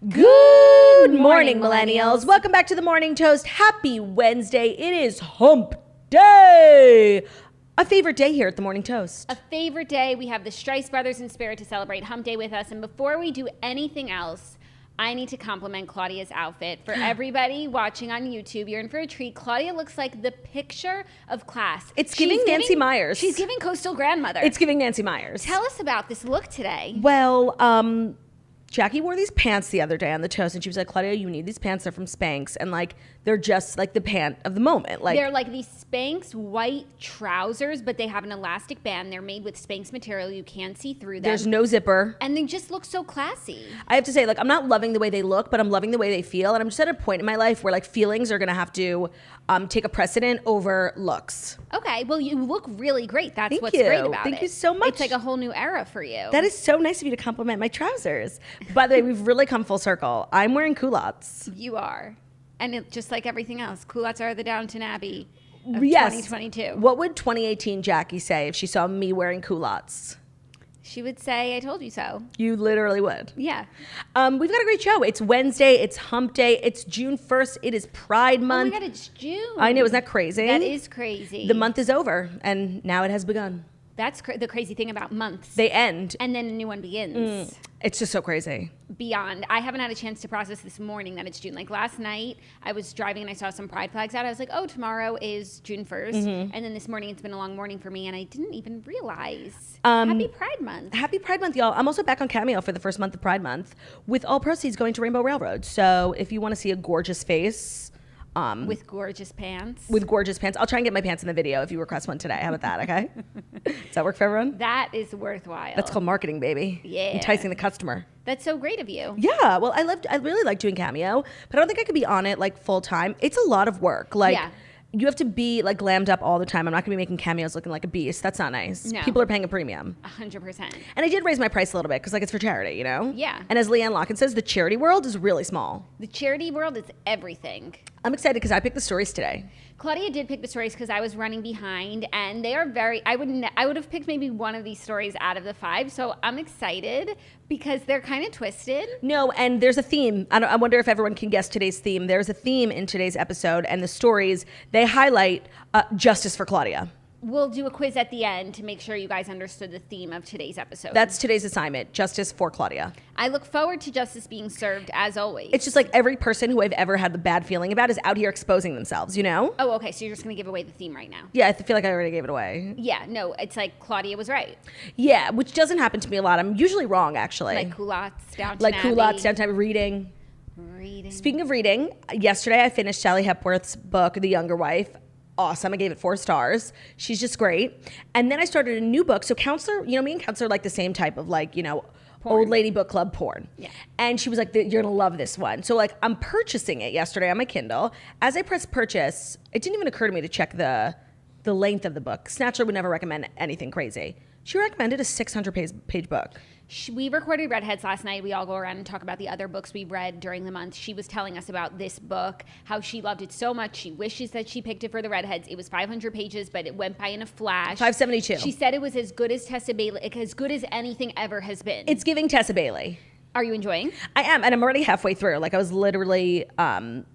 Good morning, millennials. Welcome back to the Morning Toast. Happy Wednesday. It is hump day. A favorite day here at the Morning Toast. A favorite day. We have the Strice brothers in spirit to celebrate hump day with us. And before we do anything else, I need to compliment Claudia's outfit. For everybody watching on YouTube, you're in for a treat. Claudia looks like the picture of class. It's giving Nancy Myers. She's giving coastal grandmother. It's giving Nancy Myers. Tell us about this look today. Well, Jackie wore these pants the other day on the toast, and she was like, Claudia, you need these pants. They're from Spanx. And, like, they're just, like, the pant of the moment. Like, they're like these Spanx white trousers, but they have an elastic band. They're made with Spanx material. You can't see through them. There's no zipper. And they just look so classy. I have to say, like, I'm not loving the way they look, but I'm loving the way they feel. And I'm just at a point in my life where, like, feelings are going to have to take a precedent over looks. Okay. Well, you look really great. That's what's great about it. Thank you so much. It's like a whole new era for you. That is so nice of you to compliment my trousers. By the way, we've really come full circle. I'm wearing culottes. You are. And just like everything else, culottes are the Downton Abbey of Yes. 2022. What would 2018 Jackie say if she saw me wearing culottes? She would say, I told you so. You literally would. Yeah. We've got a great show. It's Wednesday. It's hump day. It's June 1st. It is Pride Month. Oh my God, it's June. I know. Isn't that crazy? That is crazy. The month is over, and now it has begun. That's the crazy thing about months. They end. And then a new one begins. It's just so crazy. Beyond. I haven't had a chance to process this morning that it's June. Like last night, I was driving and I saw some pride flags out. I was like, oh, tomorrow is June 1st. And then this morning, it's been a long morning for me, and I didn't even realize. Happy Pride Month. Happy Pride Month, y'all. I'm also back on Cameo for the first month of Pride Month, with all proceeds going to Rainbow Railroad. So if you want to see a gorgeous face... with gorgeous pants. With gorgeous pants. I'll try and get my pants in the video if you request one today. How about that, okay? Does that work for everyone? That is worthwhile. That's called marketing, baby. Yeah. Enticing the customer. That's so great of you. Yeah, well, I really like doing Cameo, but I don't think I could be on it like full time. It's a lot of work. Like, you have to be like glammed up all the time. I'm not gonna be making cameos looking like a beast. That's not nice. No. People are paying a premium. 100%. And I did raise my price a little bit because like it's for charity, you know? Yeah. And as Leanne Locken says, the charity world is really small. The charity world is everything. I'm excited because I picked the stories today. Claudia did pick the stories because I was running behind, and they are very. I would have picked maybe one of these stories out of the 5. So I'm excited because they're kind of twisted. No, and there's a theme. I wonder if everyone can guess today's theme. There's a theme in today's episode, and the stories they highlight justice for Claudia. We'll do a quiz at the end to make sure you guys understood the theme of today's episode. That's today's assignment, justice for Claudia. I look forward to justice being served, as always. It's just like every person who I've ever had the bad feeling about is out here exposing themselves, you know? Oh, okay, so you're just going to give away the theme right now. Yeah, I feel like I already gave it away. Yeah, no, it's like Claudia was right. Yeah, which doesn't happen to me a lot. I'm usually wrong, actually. Like culottes, Downton Like Abbey. culottes, Downton Abbey, reading. Speaking of reading, yesterday I finished Sally Hepworth's book, The Younger Wife. Awesome. I gave it 4 stars. She's just great. And then I started a new book. So Counselor, you know, me and Counselor like the same type of like, you know, porn. Old lady book club porn. Yeah. And she was like, you're going to love this one. So like I'm purchasing it yesterday on my Kindle. As I pressed purchase, it didn't even occur to me to check the length of the book. Snatcher would never recommend anything crazy. She recommended a 600-page book. We recorded Redheads last night. We all go around and talk about the other books we read during the month. She was telling us about this book, how she loved it so much. She wishes that she picked it for the Redheads. It was 500 pages, but it went by in a flash. 572. She said it was as good as Tessa Bailey, as good as anything ever has been. It's giving Tessa Bailey. Are you enjoying? I am, and I'm already halfway through. Like I was literally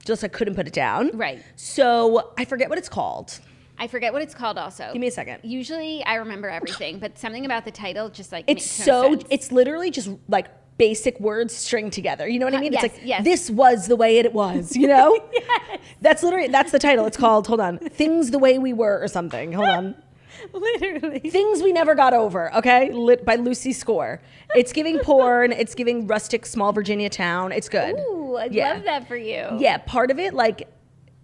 just I couldn't put it down. Right. So I forget what it's called. I forget what it's called also. Give me a second. Usually I remember everything, but something about the title just like it's makes no sense. It's literally just like basic words stringed together. You know what I mean? Yes, it's like, yes. This was the way it was, you know? Yes. That's the title. It's called, hold on, Things the Way We Were or something. Hold on. Literally. Things We Never Got Over, okay? By Lucy Score. It's giving porn. It's giving rustic, small Virginia town. It's good. Ooh, I love that for you. Yeah, part of it, like,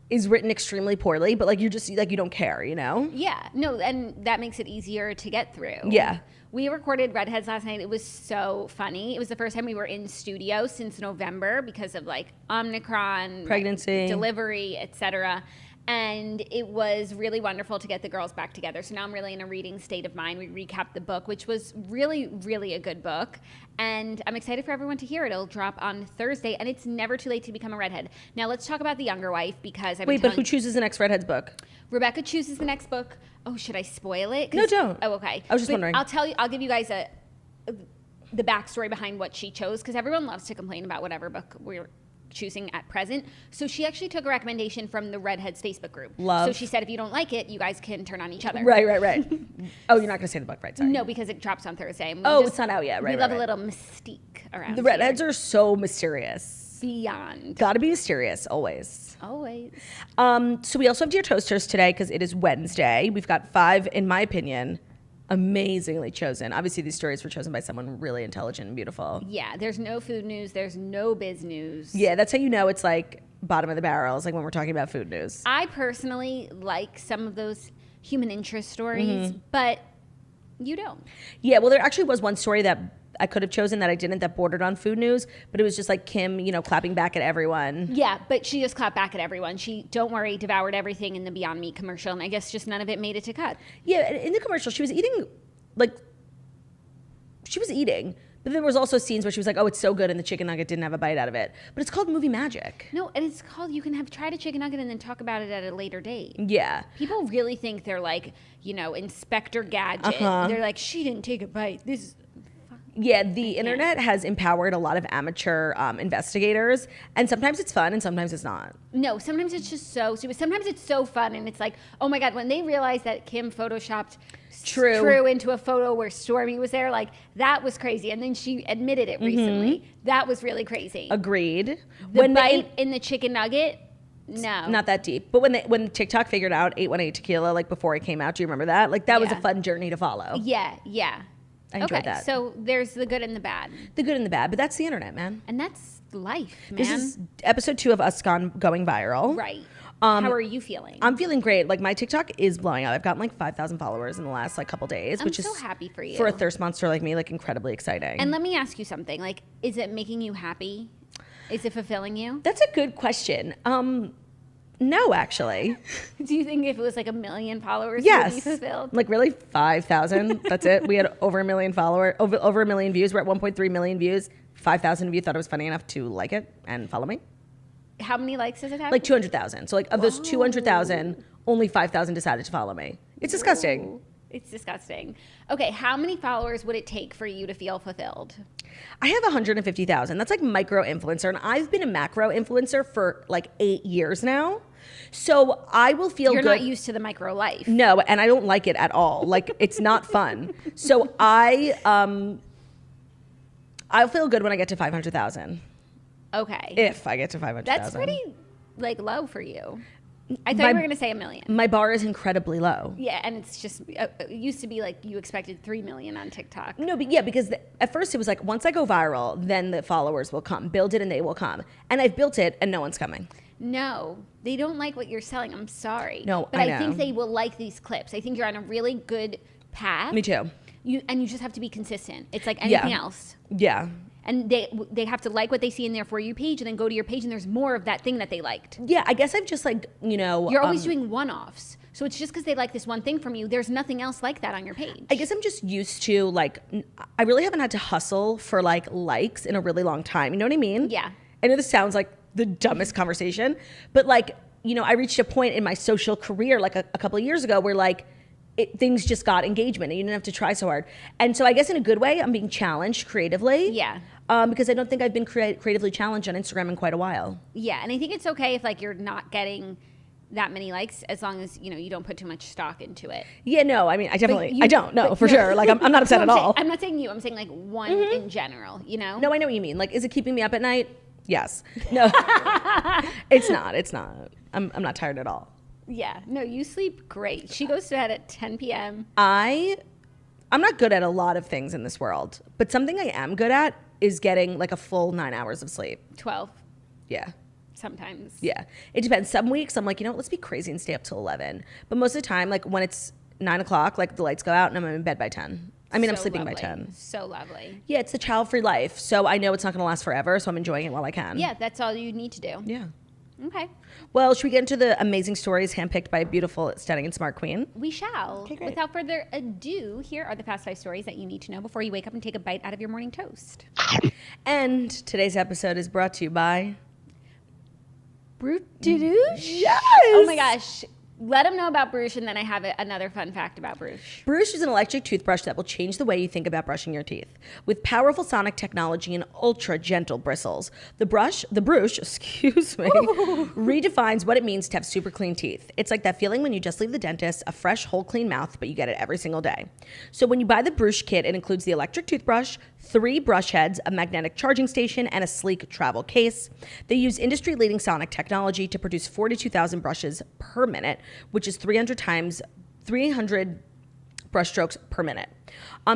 is written extremely poorly, but like you just like you don't care, you know? Yeah, no, and that makes it easier to get through. Yeah. We recorded Redheads last night. It was so funny. It was the first time we were in studio since November because of like Omicron, pregnancy, delivery, etc. And it was really wonderful to get the girls back together. So now I'm really in a reading state of mind. We recapped the book, which was really, really a good book. And I'm excited for everyone to hear it. It'll drop on Thursday, and it's never too late to become a redhead. Now let's talk about The Younger Wife because I've been but who chooses the next Redheads book? Rebecca chooses the next book. Oh, should I spoil it? No, don't. Oh, okay. I was just wondering. I'll tell you. I'll give you guys a the backstory behind what she chose, because everyone loves to complain about whatever book we're choosing at present. So she actually took a recommendation from the Redheads Facebook group. Love. So she said, if you don't like it, you guys can turn on each other. Right. Oh, you're not going to say the book, right? Sorry. No, because it drops on Thursday. And it's not out yet. We love a little mystique around The Redheads are so mysterious. Beyond. Gotta be mysterious, always. Always. So we also have Dear Toasters today because it is Wednesday. We've got 5, in my opinion, amazingly chosen. Obviously, these stories were chosen by someone really intelligent and beautiful. Yeah, there's no food news. There's no biz news. Yeah, that's how you know it's like bottom of the barrel. It's like when we're talking about food news. I personally like some of those human interest stories, but you don't. Yeah, well, there actually was one story that I could have chosen that I didn't, that bordered on food news, but it was just like Kim, clapping back at everyone. Yeah, but she just clapped back at everyone. She, don't worry, devoured everything in the Beyond Meat commercial, and I guess just none of it made it to cut. Yeah, in the commercial, she was eating, but there was also scenes where she was like, oh, it's so good, and the chicken nugget didn't have a bite out of it. But it's called movie magic. No, and it's called, you can have tried a chicken nugget and then talk about it at a later date. Yeah. People really think they're like, Inspector Gadget. They're like, she didn't take a bite. Yeah, the internet has empowered a lot of amateur investigators, and sometimes it's fun and sometimes it's not. No, sometimes it's just so stupid. Sometimes it's so fun, and it's like, oh my God, when they realized that Kim photoshopped True into a photo where Stormy was there, like, that was crazy. And then she admitted it recently. That was really crazy. Agreed. The bite in the chicken nugget, no. Not that deep. But when TikTok figured out 818 tequila, like before it came out, do you remember that? Like, that was a fun journey to follow. Yeah. I enjoyed that. So there's the good and the bad. The good and the bad, but that's the internet, man. And that's life, man. This is episode 2 of us going viral. Right. How are you feeling? I'm feeling great. Like, my TikTok is blowing up. I've gotten like 5,000 followers in the last couple days, which is so happy for you. For a thirst monster like me, like, incredibly exciting. And let me ask you something. Like, is it making you happy? Is it fulfilling you? That's a good question. No, actually. Do you think if it was like 1 million followers, yes, you'd be fulfilled? Like, really? 5,000? That's it? We had over 1 million followers, over 1 million views. We're at 1.3 million views. 5,000 of you thought it was funny enough to like it and follow me. How many likes does it have? Like 200,000. So, like, of those 200,000, only 5,000 decided to follow me. It's disgusting. Whoa. It's disgusting. Okay, how many followers would it take for you to feel fulfilled? I have 150,000. That's like micro influencer. And I've been a macro influencer for like 8 years now. So I will feel You're good. not used to the micro life. No, and I don't like it at all. Like, it's not fun. So I'll feel good when I get to 500,000. Okay. If I get to 500,000. That's pretty like low for you. I thought you were going to say 1 million. My bar is incredibly low. Yeah, and it's just, it used to be like you expected 3 million on TikTok. No, but yeah, because at first it was like, once I go viral, then the followers will come. Build it and they will come. And I've built it and no one's coming. No, they don't like what you're selling. I'm sorry. No, but I know. I think they will like these clips. I think you're on a really good path. Me too. You just have to be consistent. It's like anything else. Yeah. And they have to like what they see in their For You page and then go to your page and there's more of that thing that they liked. Yeah, I guess I've just like, You're always doing one-offs. So it's just because they like this one thing from you. There's nothing else like that on your page. I guess I'm just used to like, I really haven't had to hustle for like likes in a really long time. You know what I mean? Yeah. I know this sounds like the dumbest conversation, but like, I reached a point in my social career like a couple of years ago where like, things just got engagement and you didn't have to try so hard. And so I guess in a good way, I'm being challenged creatively. Yeah. Because I don't think I've been creatively challenged on Instagram in quite a while. Yeah, and I think it's okay if like you're not getting that many likes as long as you don't put too much stock into it. Yeah, no, I mean I don't know for sure. Like I'm not upset at all. I'm not saying you. I'm saying like one in general. No, I know what you mean. Like, is it keeping me up at night? Yes. No, it's not. It's not. I'm not tired at all. Yeah. No, you sleep great. She goes to bed at 10 p.m. I'm not good at a lot of things in this world, but something I am good at is getting like a full 9 hours of sleep. 12. Yeah. Sometimes. Yeah. It depends. Some weeks I'm like, let's be crazy and stay up till 11. But most of the time, like when it's 9 o'clock, like the lights go out and I'm in bed by 10. I mean, I'm sleeping by 10. So lovely. Yeah, it's the child-free life. So I know it's not going to last forever, so I'm enjoying it while I can. Yeah, that's all you need to do. Yeah. Okay. Well, should we get into the amazing stories handpicked by a beautiful, stunning, and smart queen? We shall. Okay, great. Without further ado, here are the fast 5 stories that you need to know before you wake up and take a bite out of your morning toast. And today's episode is brought to you by... Brut-de-douche? Yes! Oh my gosh. Let them know about Brush, and then I have another fun fact about Brush. Brush is an electric toothbrush that will change the way you think about brushing your teeth. With powerful sonic technology and ultra gentle bristles, the brush, excuse me, redefines what it means to have super clean teeth. It's like that feeling when you just leave the dentist, a fresh, whole, clean mouth, but you get it every single day. So when you buy the Brush kit, it includes the electric toothbrush, 3 brush heads, a magnetic charging station, and a sleek travel case. They use industry-leading sonic technology to produce 42,000 brushes per minute, which is 300 brush strokes per minute.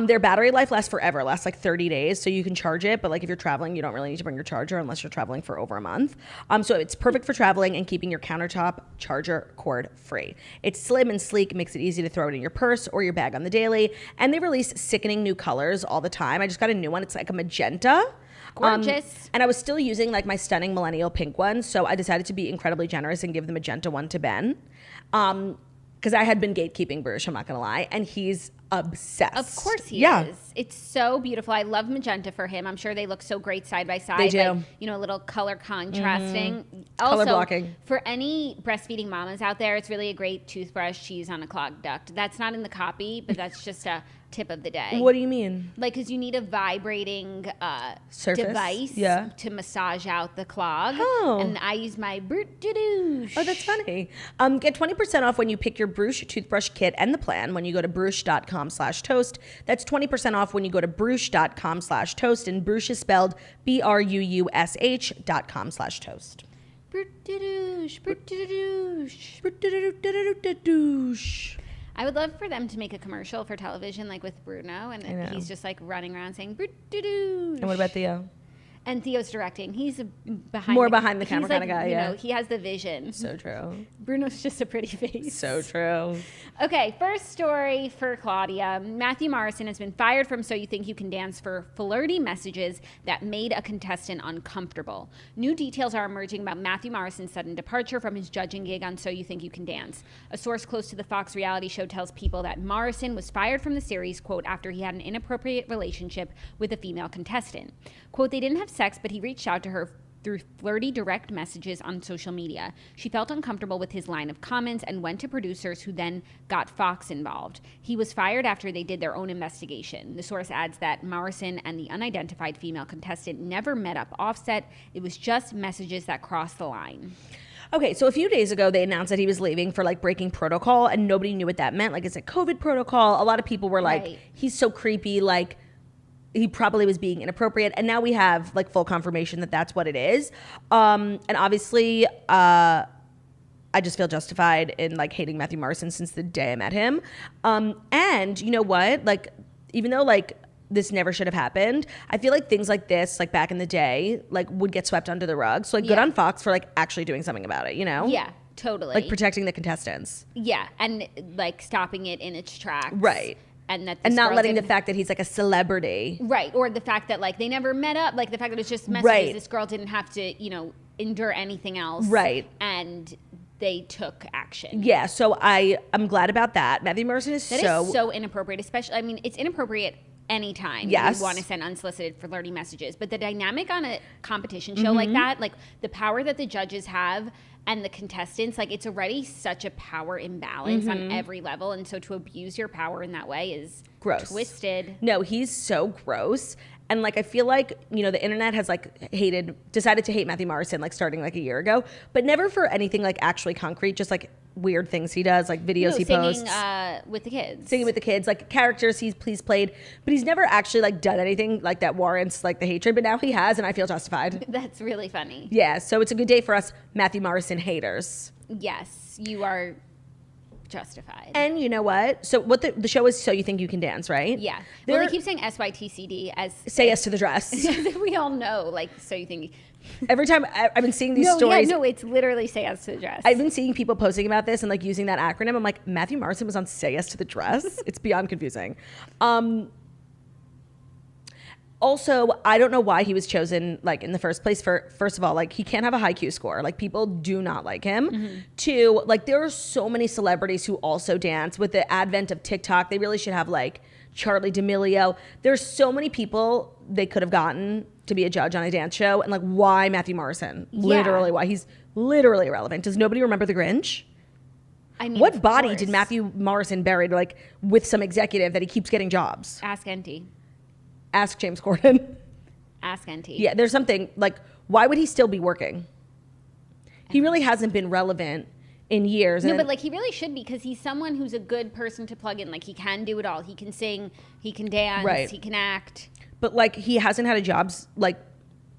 Their battery life lasts forever, lasts like 30 days, so you can charge it, but like if you're traveling, you don't really need to bring your charger unless you're traveling for over a month. So it's perfect for traveling and keeping your countertop charger cord free. It's slim and sleek, makes it easy to throw it in your purse or your bag on the daily, and they release sickening new colors all the time. I just got a new one. It's like a magenta. Gorgeous. And I was still using like my stunning millennial pink one, so I decided to be incredibly generous and give the magenta one to Ben. Because I had been gatekeeping Bruce, I'm not going to lie, and he's obsessed. Of course he is. It's so beautiful. I love magenta for him. I'm sure they look so great side by side. They do. Like, you know, a little color contrasting. Color Also, blocking. for any breastfeeding mamas out there, it's really a great toothbrush to use on a clogged duct. That's not in the copy, but that's just a tip of the day. What do you mean? Like, because you need a vibrating Surface? device to massage out the clog. Oh. And I use my Brut-de-douche. Oh, that's funny. Get 20% off when you pick your Bruce toothbrush kit and the plan when you go to bruce.com/toast. That's 20% off when you go to bruce.com/toast, and Bruce is spelled BRUUSH.com/toast. Brut-de-douche, Brut-de-douche. Douche. I would love for them to make a commercial for television, like with Bruno, and he's just like running around saying "Brut-de-douche." And what about Theo? And Theo's directing. He's behind the camera kind of guy. You know, he has the vision. So true. Bruno's just a pretty face. So true. Okay, first story for Claudia. Matthew Morrison has been fired from So You Think You Can Dance for flirty messages that made a contestant uncomfortable. New details are emerging about Matthew Morrison's sudden departure from his judging gig on So You Think You Can Dance. A source close to the Fox reality show tells People that Morrison was fired from the series, quote, after he had an inappropriate relationship with a female contestant. Quote, they didn't have sex, but he reached out to her through flirty direct messages on social media. She felt uncomfortable with his line of comments and went to producers, who then got Fox involved. He was fired after they did their own investigation. The source adds that Morrison and the unidentified female contestant never met up offset. It was just messages that crossed the line. Okay, so a few days ago, they announced that he was leaving for like breaking protocol, and nobody knew what that meant. Like, it's a COVID protocol. A lot of people were like, he's so creepy, like, he probably was being inappropriate, and now we have like full confirmation that that's what it is. And obviously, I just feel justified in like hating Matthew Morrison since the day I met him. And you know what? Like, even though like this never should have happened, I feel like things like this, like back in the day, like would get swept under the rug. So like, good on Fox for like actually doing something about it. You know? Yeah, totally. Like protecting the contestants. Yeah, and like stopping it in its tracks. Right. And not letting the fact that he's like a celebrity. Right. Or the fact that like they never met up, like the fact that it's just messages. Right. This girl didn't have to, you know, endure anything else. Right. And they took action. Yeah. So I'm glad about that. Matthew Morrison is so inappropriate, especially, I mean, it's inappropriate anytime you want to send unsolicited flirty messages. But the dynamic on a competition show like that, like the power that the judges have and the contestants, like it's already such a power imbalance on every level. And so to abuse your power in that way is gross. Twisted. No, he's so gross. And like, I feel like, you know, the internet has like decided to hate Matthew Morrison, like starting like a year ago, but never for anything like actually concrete, just like weird things he does, like videos he posts. With the kids. Singing with the kids, like characters he's played, but he's never actually like done anything like that warrants like the hatred, but now he has, and I feel justified. That's really funny. Yeah, so it's a good day for us Matthew Morrison haters. Yes, you are justified. And you know what? So what the show is So You Think You Can Dance, right? Yeah. Well, they keep saying SYTCD as say yes to the dress. We all know, like, So You Think. Every time I've been seeing these stories. Yeah, no, it's literally Say Yes to the Dress. I've been seeing people posting about this and like using that acronym. I'm like, Matthew Morrison was on Say Yes to the Dress. It's beyond confusing. Also, I don't know why he was chosen like in the first place. First of all, like he can't have a high Q score. Like people do not like him. Two, like there are so many celebrities who also dance. With the advent of TikTok, they really should have like Charli D'Amelio. There's so many people they could have gotten to be a judge on a dance show. And like, why Matthew Morrison? Literally why. He's literally irrelevant. Does nobody remember The Grinch? I mean, what of body course. did Matthew Morrison bury like with some executive that he keeps getting jobs? Ask NT. Ask James Corden. Ask NT. Yeah, there's something like, why would he still be working? He really hasn't been relevant in years. No, but like he really should be, because he's someone who's a good person to plug in. Like he can do it all. He can sing, he can dance, Right. he can act. But like he hasn't had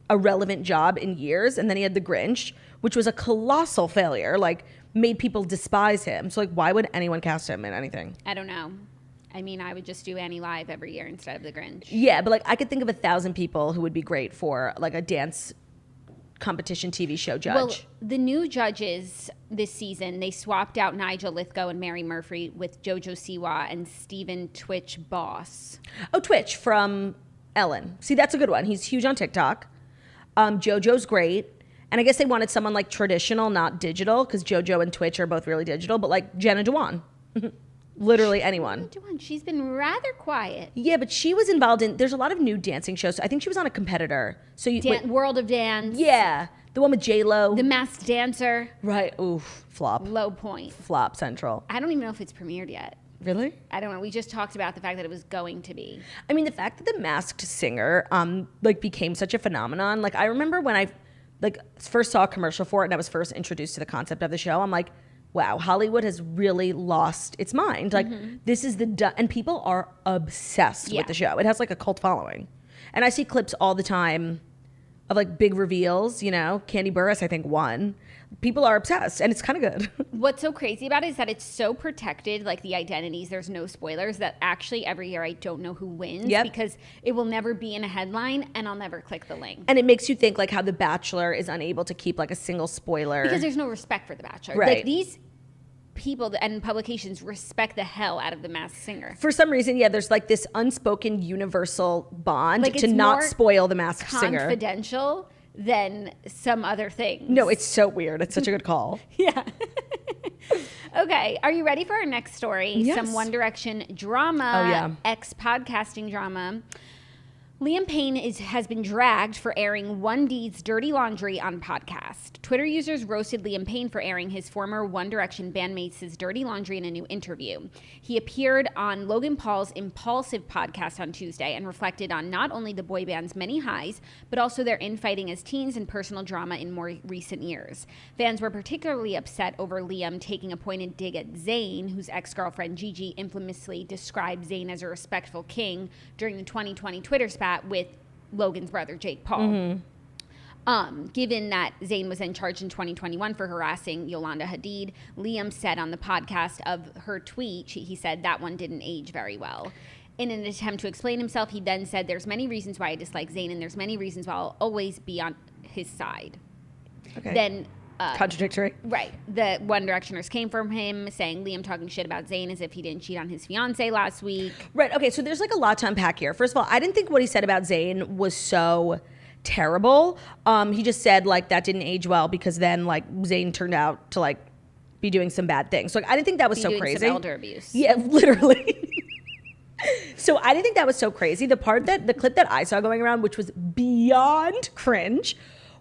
a relevant job in years. And then he had The Grinch, which was a colossal failure, like made people despise him. So like, why would anyone cast him in anything? I don't know. I mean, I would just do Annie Live every year instead of The Grinch. Yeah, but like I could think of 1,000 people who would be great for like a dance competition TV show judge. Well, the new judges this season, they swapped out Nigel Lithgow and Mary Murphy with Jojo Siwa and Stephen Twitch Boss. Oh, Twitch from Ellen. See, that's a good one. He's huge on TikTok. Jojo's great. And I guess they wanted someone like traditional, not digital, because Jojo and Twitch are both really digital, but like Jenna Dewan. Literally anyone. She's been rather quiet. Yeah, but she was involved in, there's a lot of new dancing shows. I think she was on a competitor. So World of Dance. Yeah. The one with J-Lo. The Masked Dancer. Right. Oof. Flop. Low point. Flop central. I don't even know if it's premiered yet. Really? I don't know. We just talked about the fact that it was going to be. I mean, the fact that The Masked Singer became such a phenomenon. Like I remember when I first saw a commercial for it and I was first introduced to the concept of the show, I'm like, wow, Hollywood has really lost its mind. Like this is and people are obsessed with the show. It has like a cult following. And I see clips all the time of like big reveals, you know, Candy Burris, I think, won. People are obsessed and it's kind of good. What's so crazy about it is that it's so protected, like the identities, there's no spoilers, that actually every year I don't know who wins because it will never be in a headline and I'll never click the link. And it makes you think like how The Bachelor is unable to keep like a single spoiler. Because there's no respect for The Bachelor. Right. Like these people and publications respect the hell out of The Masked Singer. For some reason, there's like this unspoken universal bond like to not spoil The Masked Singer. Confidential than some other things. No, it's so weird. It's such a good call. Yeah. Okay, are you ready for our next story? Yes. Some One Direction drama. Oh, yeah. Ex-podcasting drama. Liam Payne has been dragged for airing 1D's dirty laundry on podcast. Twitter users roasted Liam Payne for airing his former One Direction bandmates' dirty laundry in a new interview. He appeared on Logan Paul's Impulsive podcast on Tuesday and reflected on not only the boy band's many highs, but also their infighting as teens and personal drama in more recent years. Fans were particularly upset over Liam taking a pointed dig at Zayn, whose ex-girlfriend Gigi infamously described Zayn as a respectful king during the 2020 Twitter spat with Logan's brother Jake Paul. Given that Zayn was then charged in 2021 for harassing Yolanda Hadid, Liam said on the podcast of her tweet, he said that one didn't age very well. In an attempt to explain himself, he then said, "There's many reasons why I dislike Zayn, and there's many reasons why I'll always be on his side." Okay. Then contradictory. Right. The One Directioners came from him saying Liam talking shit about Zayn as if he didn't cheat on his fiance last week. Right. Okay. So there's like a lot to unpack here. First of all, I didn't think what he said about Zayn was so terrible. He just said like that didn't age well because then like Zayn turned out to like be doing some bad things. So like, I didn't think that was so crazy. Some elder abuse. Yeah, literally. So I didn't think that was so crazy. The clip that I saw going around, which was beyond cringe,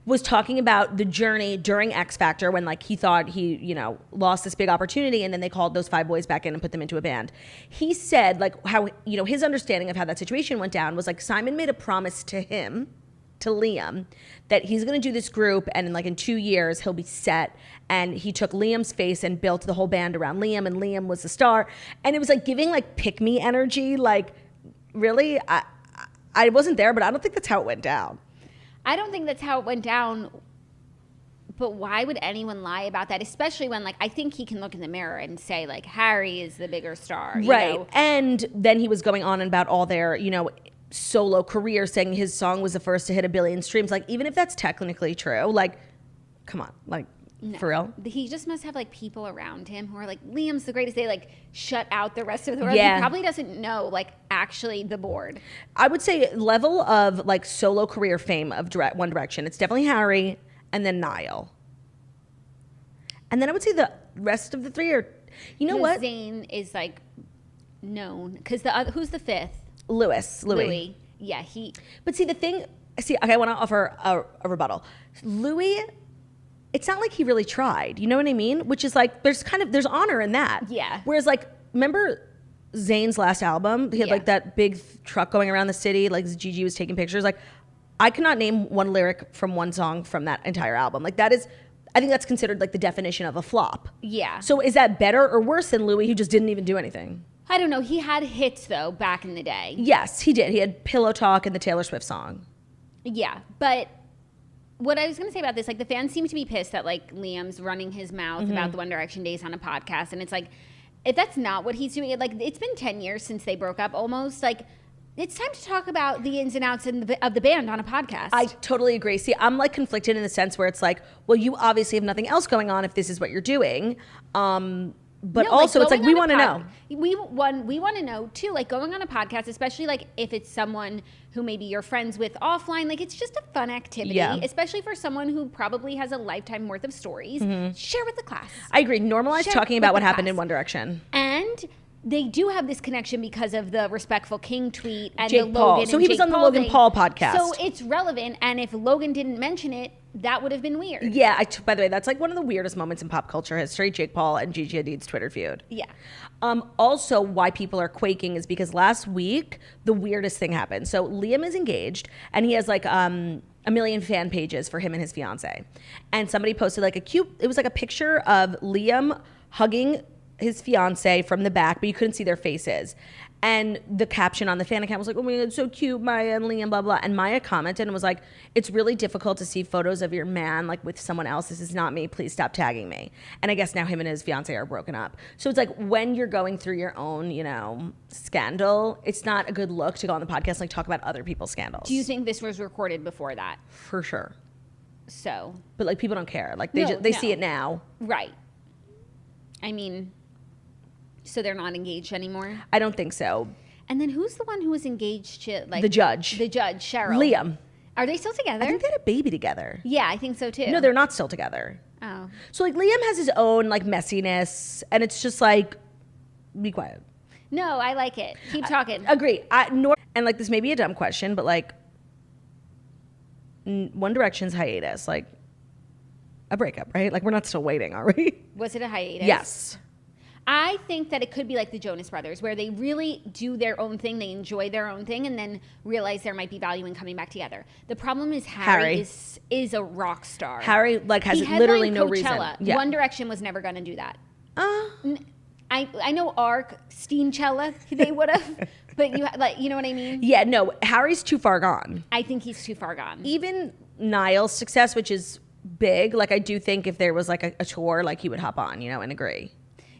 was talking about the journey during X Factor when like he thought he, you know, lost this big opportunity and then they called those 5 boys back in and put them into a band. He said like how, you know, his understanding of how that situation went down was like Simon made a promise to him, to Liam, that he's going to do this group and in 2 years he'll be set. And he took Liam's face and built the whole band around Liam, and Liam was the star. And it was like giving like pick me energy. Like really, I wasn't there, but I don't think that's how it went down. I don't think that's how it went down, but why would anyone lie about that? Especially when, like, I think he can look in the mirror and say, like, Harry is the bigger star. Right. You know? And then he was going on about all their, you know, solo careers, saying his song was the first to hit 1 billion streams. Like, even if that's technically true, like, come on, like, no. For real? He just must have, like, people around him who are like, Liam's the greatest. They, like, shut out the rest of the world. Yeah. He probably doesn't know, like, actually the board. I would say level of, like, solo career fame of One Direction. It's definitely Harry and then Niall. And then I would say the rest of the three are, you know what? Zayn is, like, known. Because who's the fifth? Louis. Yeah, But see, okay, I want to offer a rebuttal. Louis it's not like he really tried. You know what I mean? Which is like, there's honor in that. Yeah. Whereas like, remember Zayn's last album? He had like that big truck going around the city. Like Gigi was taking pictures. Like I cannot name one lyric from one song from that entire album. Like that is, I think that's considered like the definition of a flop. Yeah. So is that better or worse than Louis, who just didn't even do anything? I don't know. He had hits though back in the day. Yes, he did. He had Pillow Talk and the Taylor Swift song. Yeah, but what I was going to say about this, like the fans seem to be pissed that like Liam's running his mouth about the One Direction days on a podcast, and it's like, if that's not what he's doing, like it's been 10 years since they broke up almost, like it's time to talk about the ins and outs of the band on a podcast. I totally agree. See, I'm like conflicted in the sense where it's like, well, you obviously have nothing else going on if this is what you're doing. But no, also it's like, we want to know. We want to know too, like going on a podcast, especially like if it's someone who maybe you're friends with offline, like it's just a fun activity, especially for someone who probably has a lifetime worth of stories. Share with the class. I agree. Normalize talking about what happened in One Direction. And they do have this connection because of the Respectful King tweet and Jake the Paul. Logan. So he was on the Logan Paul podcast. So it's relevant, and if Logan didn't mention it, that would have been weird. Yeah, by the way, that's like one of the weirdest moments in pop culture history, Jake Paul and Gigi Hadid's Twitter feud. Yeah. Also, why people are quaking is because last week, the weirdest thing happened. So Liam is engaged, and he has like a million fan pages for him and his fiance. And somebody posted like it was like a picture of Liam hugging his fiance from the back, but you couldn't see their faces. And the caption on the fan account was like, oh my God, so cute, Maya and Liam, blah, blah. And Maya commented and was like, it's really difficult to see photos of your man like with someone else. This is not me. Please stop tagging me. And I guess now him and his fiance are broken up. So it's like when you're going through your own, scandal, it's not a good look to go on the podcast and like talk about other people's scandals. Do you think this was recorded before that? For sure. So. But like people don't care. Like they see it now. Right. I mean, so they're not engaged anymore? I don't think so. And then who's the one who was engaged to, like... The judge. The judge, Cheryl. Liam. Are they still together? I think they had a baby together. Yeah, I think so too. No, they're not still together. Oh. So like Liam has his own like messiness, and it's just like, be quiet. No, I like it. Keep talking. Agree. And like this may be a dumb question, but like One Direction's hiatus, like a breakup, right? Like we're not still waiting, are we? Was it a hiatus? Yes. I think that it could be like the Jonas Brothers, where they really do their own thing, they enjoy their own thing, and then realize there might be value in coming back together. The problem is Harry is a rock star. Harry like has literally no reason. Yeah. One Direction was never going to do that. I know Ark, Steencella, they would have, but you know what I mean? Yeah, no, Harry's too far gone. I think he's too far gone. Even Niall's success, which is big, like I do think if there was like a tour, like he would hop on, and agree.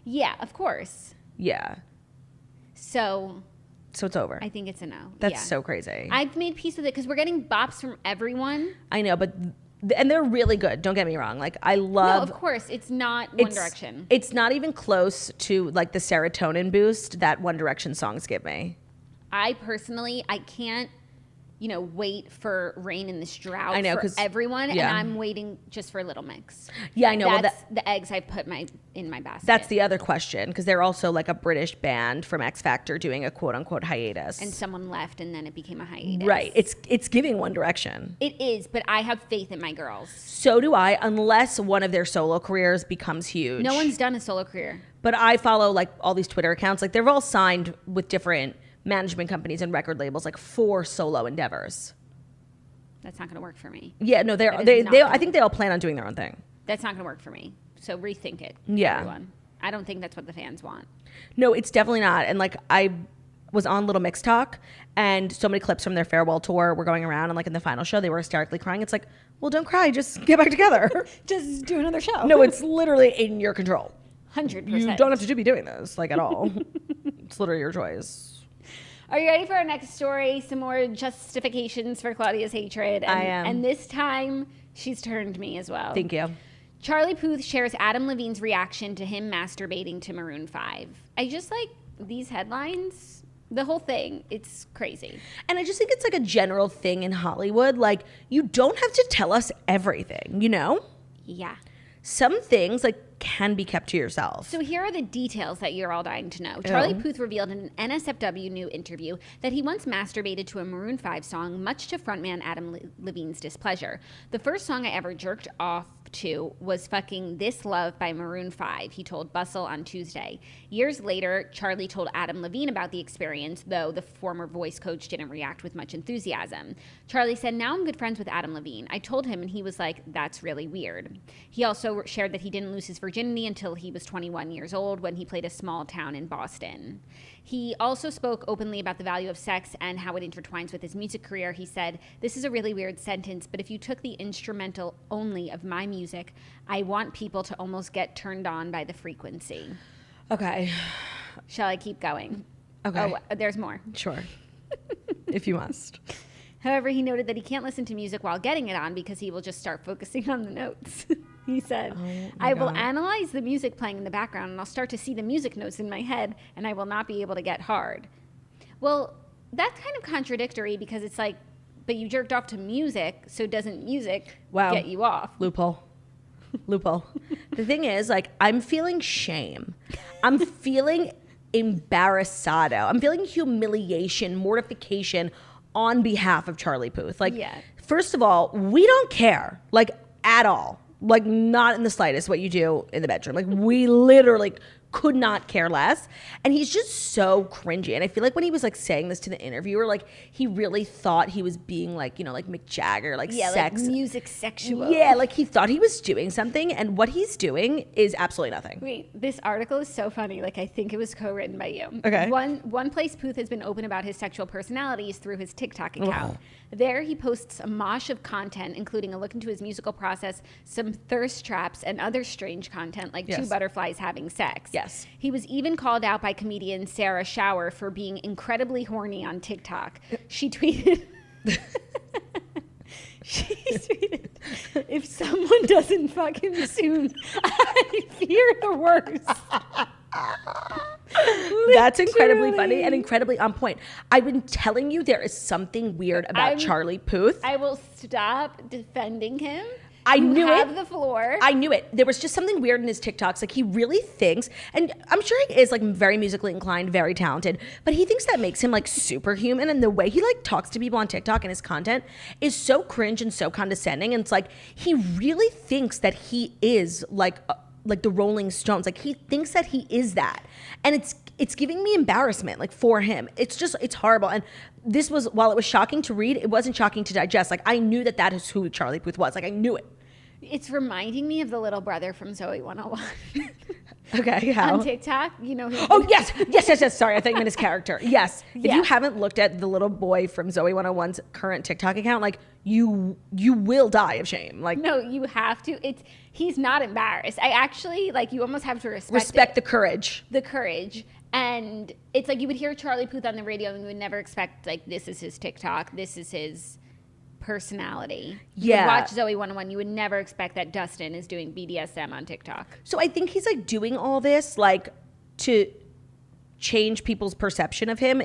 Yeah, of course. Yeah. So it's over. I think it's a no. That's so crazy. I've made peace with it because we're getting bops from everyone. I know, but and they're really good. Don't get me wrong. Like I love. No, of course, it's not One Direction. It's not even close to like the serotonin boost that One Direction songs give me. I personally, I can't, wait for Rain in This Drought for 'cause, everyone, and I'm waiting just for Little Mix. Yeah, I know. That's the eggs I put in my basket. That's the other question, because they're also like a British band from X Factor doing a quote unquote hiatus. And someone left, and then it became a hiatus. Right. It's giving One Direction. It is, but I have faith in my girls. So do I, unless one of their solo careers becomes huge. No one's done a solo career. But I follow like all these Twitter accounts. Like they're all signed with different management companies and record labels, like for solo endeavors. That's not going to work for me. Yeah, no, I think they all plan on doing their own thing. That's not going to work for me. So rethink it. Yeah. Everyone. I don't think that's what the fans want. No, it's definitely not. And like I was on Little Mix Talk, and so many clips from their farewell tour were going around, and like in the final show they were hysterically crying. It's like, well, don't cry, just get back together. Just do another show. No, it's literally in your control. 100%. You don't have to be doing this like at all. It's literally your choice. Are you ready for our next story? Some more justifications for Claudia's hatred. I am. And this time, she's turned me as well. Thank you. Charlie Puth shares Adam Levine's reaction to him masturbating to Maroon 5. I just like these headlines. The whole thing, it's crazy. And I just think it's like a general thing in Hollywood. Like, you don't have to tell us everything, Yeah. Some things like can be kept to yourself. So here are the details that you're all dying to know. Charlie Puth revealed in an NSFW New interview that he once masturbated to a Maroon 5 song, much to frontman Adam Levine's displeasure. The first song I ever jerked off to was fucking This Love by Maroon 5, he told Bustle on Tuesday. Years later, Charlie told Adam Levine about the experience, though the former voice coach didn't react with much enthusiasm. Charlie said, now I'm good friends with Adam Levine. I told him and he was like, that's really weird. He also shared that he didn't lose his virginity until he was 21 years old when he played a small town in Boston. He also spoke openly about the value of sex and how it intertwines with his music career. He said, this is a really weird sentence, but if you took the instrumental only of my music, I want people to almost get turned on by the frequency. Okay. Shall I keep going? Okay. Oh, there's more. Sure. If you must. However, he noted that he can't listen to music while getting it on because he will just start focusing on the notes. He said, I will analyze the music playing in the background and I'll start to see the music notes in my head and I will not be able to get hard. Well, that's kind of contradictory because it's like, but you jerked off to music, so doesn't music get you off? Loophole. The thing is, like, I'm feeling shame. I'm feeling embarrassado. I'm feeling humiliation, mortification on behalf of Charlie Puth. Like, first of all, we don't care, like, at all. Like, not in the slightest what you do in the bedroom. Like, we literally could not care less. And he's just so cringy. And I feel like when he was, like, saying this to the interviewer, like, he really thought he was being, like, you know, like Mick Jagger, like, sex. Like music sexual. Yeah, like, he thought he was doing something. And what he's doing is absolutely nothing. Wait, this article is so funny. Like, I think it was co-written by you. Okay. One place Puth has been open about his sexual personality is through his TikTok account. There, he posts a mosh of content, including a look into his musical process, some thirst traps, and other strange content, like two butterflies having sex. Yes. He was even called out by comedian Sarah Shower for being incredibly horny on TikTok. She tweeted... She tweeted, if someone doesn't fuck him soon, I fear the worst. That's incredibly funny and incredibly on point. I've been telling you there is something weird about Charlie Puth. I will stop defending him. I knew it. You have the floor. I knew it. There was just something weird in his TikToks. Like, he really thinks, and I'm sure he is, like, very musically inclined, very talented, but he thinks that makes him, like, superhuman. And the way he, like, talks to people on TikTok and his content is so cringe and so condescending. And it's like, he really thinks that he is, like the Rolling Stones. Like, he thinks that he is that. And it's giving me embarrassment, like, for him. It's horrible. And this was, while it was shocking to read, it wasn't shocking to digest. Like, I knew that is who Charlie Puth was. Like, I knew it. It's reminding me of the little brother from Zoe 101. Okay, how? On TikTok, you know. Yes. Sorry, I thought you meant his character. Yes. If you haven't looked at the little boy from Zoe 101's current TikTok account, like, you will die of shame. Like, no, you have to. He's not embarrassed. I actually, like, you almost have to respect the courage. The courage. And it's like you would hear Charlie Puth on the radio and you would never expect, like, this is his TikTok, this is his personality. You would watch Zoe 101, you would never expect that Dustin is doing BDSM on TikTok. So I think he's, like, doing all this, like, to change people's perception of him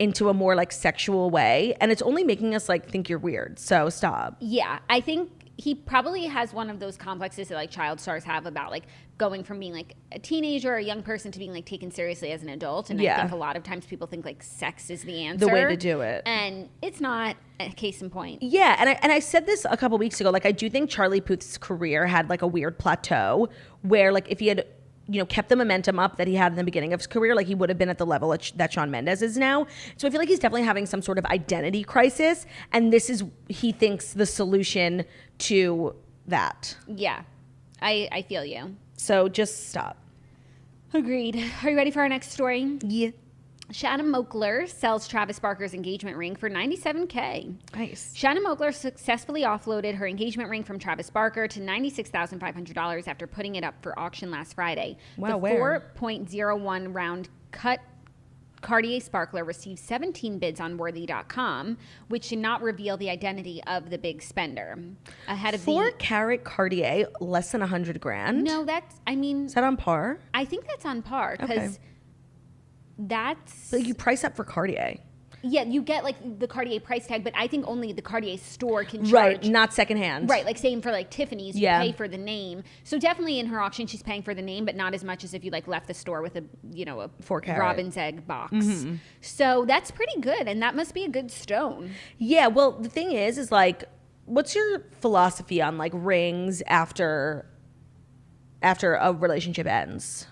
into a more, like, sexual way, and it's only making us, like, think you're weird. So stop. Yeah, I think he probably has one of those complexes that, like, child stars have about, like, going from being, like, a teenager or a young person to being, like, taken seriously as an adult. And I think a lot of times people think, like, sex is the answer. The way to do it. And it's not. A case in point. Yeah, and I said this a couple weeks ago. Like, I do think Charlie Puth's career had, like, a weird plateau where, like, if he had, you know, kept the momentum up that he had in the beginning of his career, like, he would have been at the level that Shawn Mendes is now. So I feel like he's definitely having some sort of identity crisis, and this is, he thinks, the solution to that. Yeah, I feel you. So just stop. Agreed. Are you ready for our next story? Yeah. Shanna Moakler sells Travis Barker's engagement ring for $97,000. Nice. Shanna Moakler successfully offloaded her engagement ring from Travis Barker to $96,500 after putting it up for auction last Friday. Wow, the 4.01 round cut Cartier sparkler received 17 bids on Worthy.com, which did not reveal the identity of the big spender. Ahead of 4-carat Cartier, less than $100,000. No, is that on par? I think that's on par because that's. But you price up for Cartier. Yeah, you get, like, the Cartier price tag, but I think only the Cartier store can charge. Right, not secondhand. Right, like, same for, like, Tiffany's, you pay for the name. So definitely in her auction, she's paying for the name, but not as much as if you, like, left the store with a 4-carat robin's egg box. Mm-hmm. So that's pretty good, and that must be a good stone. Yeah, well, the thing is like, what's your philosophy on like rings after a relationship ends?